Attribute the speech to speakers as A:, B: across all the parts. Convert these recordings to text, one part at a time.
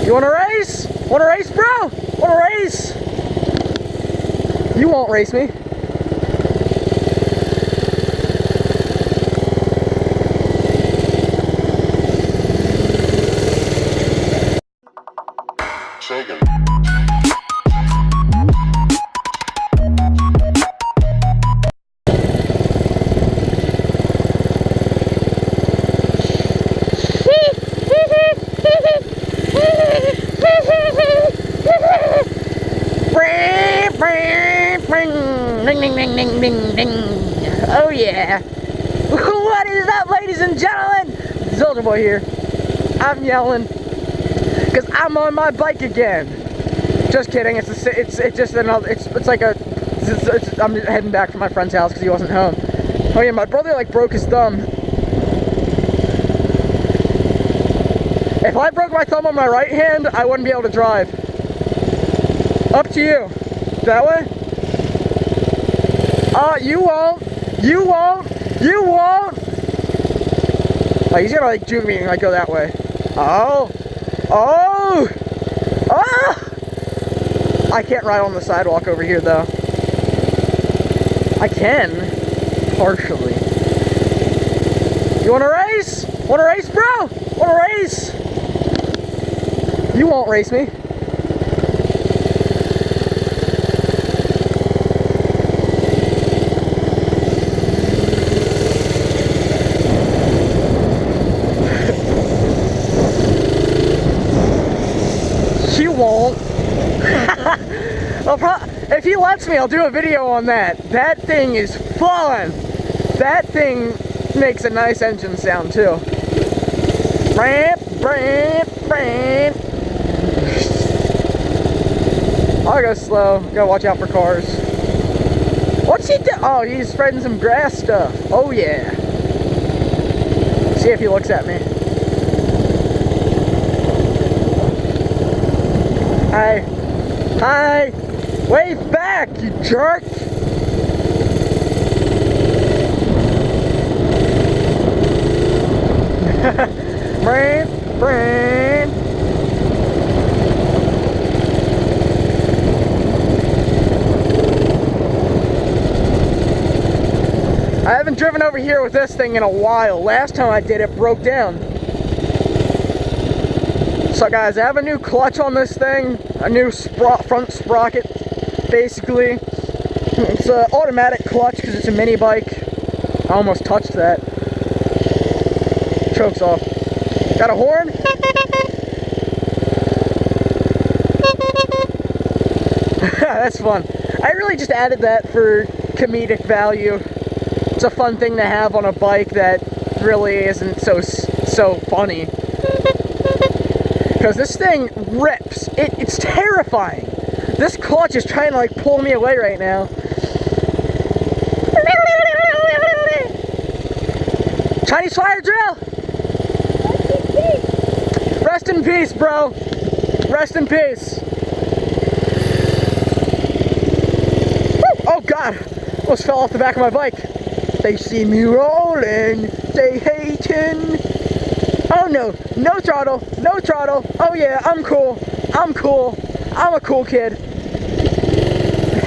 A: You wanna race? Wanna race, bro? Wanna race? You won't race me.
B: Shaken.
A: Ding, ding, ding, ding, ding, ding. Oh yeah. What is up, ladies and gentlemen? Soldier Boy here. I'm yelling because I'm on my bike again. Just kidding. It's just another. It's like a. I'm heading back to my friend's house because he wasn't home. Oh yeah, my brother like broke his thumb. If I broke my thumb on my right hand, I wouldn't be able to drive. Up to you. That way? You won't. You won't. You won't. Oh, he's gonna like juke me and like go that way. Oh. Oh. Oh. I can't ride on the sidewalk over here though. I can. Partially. You wanna race? Wanna race, bro? Wanna race? You won't race me. You won't. If he lets me, I'll do a video on that. That thing is fun. That thing makes a nice engine sound too. Ramp, ramp, ramp. I'll go slow. Gotta watch out for cars. What's he do? Oh, he's spreading some grass stuff. Oh yeah. See if he looks at me. Hi. Hi. Wave back, you jerk. Brain, brain. I haven't driven over here with this thing in a while. Last time I did, it broke down. So guys, I have a new clutch on this thing, a new front sprocket, basically. It's an automatic clutch because it's a mini bike. I almost touched that. Choke's off. Got a horn? That's fun. I really just added that for comedic value. It's a fun thing to have on a bike that really isn't so funny. Because this thing rips. It's terrifying. This clutch is trying to like pull me away right now. Chinese fire drill! Rest in peace, bro. Rest in peace. Woo! Oh god! Almost fell off the back of my bike. They see me rolling. They hating. Oh no, no throttle, no throttle. Oh yeah, I'm cool. I'm cool. I'm a cool kid.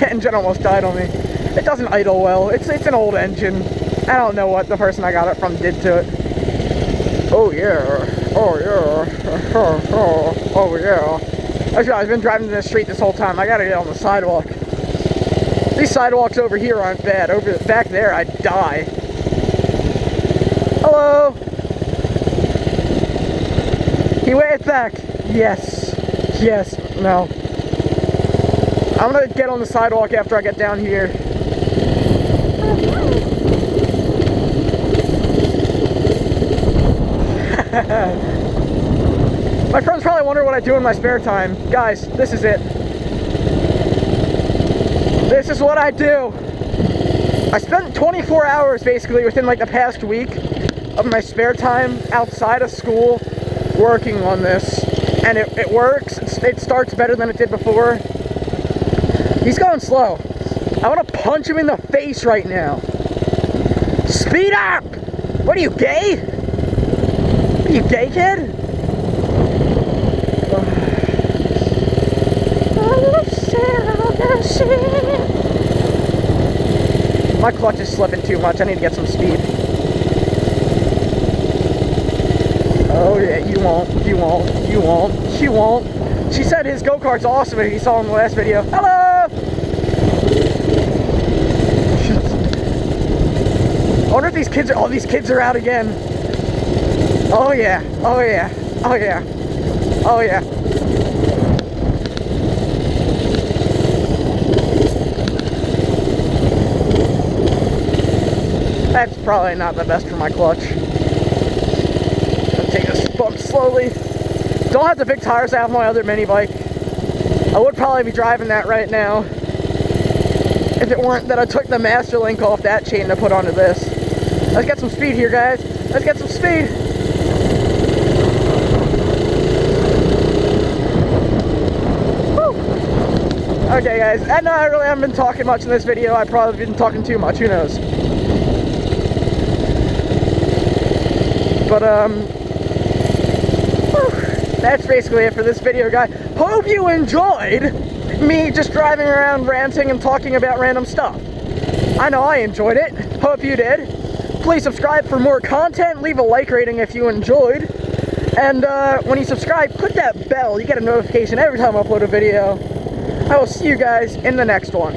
A: Engine almost died on me. It doesn't idle well. It's an old engine. I don't know what the person I got it from did to it. Oh yeah. Oh yeah. Oh yeah. Actually, I've been driving in the street this whole time. I gotta get on the sidewalk. These sidewalks over here aren't bad. Back there, I'd die. Hello. He waved back. Yes. Yes. No. I'm gonna get on the sidewalk after I get down here. My friends probably wonder what I do in my spare time. Guys, this is it. This is what I do. I spent 24 hours basically within like the past week of my spare time outside of school working on this, and it works. It starts better than it did before. He's going slow. I want to punch him in the face right now. Speed up! What are you, gay? Are you gay, kid? My clutch is slipping too much. I need to get some speed. Oh yeah, you won't. You won't. You won't. You won't. She said his go-kart's awesome if you saw in the last video. Hello! I wonder if these kids are, oh, these kids are out again. Oh yeah. Oh yeah. Oh yeah. Oh yeah. That's probably not the best for my clutch. I'll take this bump slowly. Don't have the big tires I have on my other mini bike. I would probably be driving that right now if it weren't that I took the master link off that chain to put onto this. Let's get some speed here, guys. Let's get some speed. Woo. Okay, guys. I know I really haven't been talking much in this video. I've probably been talking too much. Who knows? But, that's basically it for this video, guys. Hope you enjoyed me just driving around ranting and talking about random stuff. I know I enjoyed it. Hope you did. Please subscribe for more content. Leave a like rating if you enjoyed. And when you subscribe, click that bell. You get a notification every time I upload a video. I will see you guys in the next one.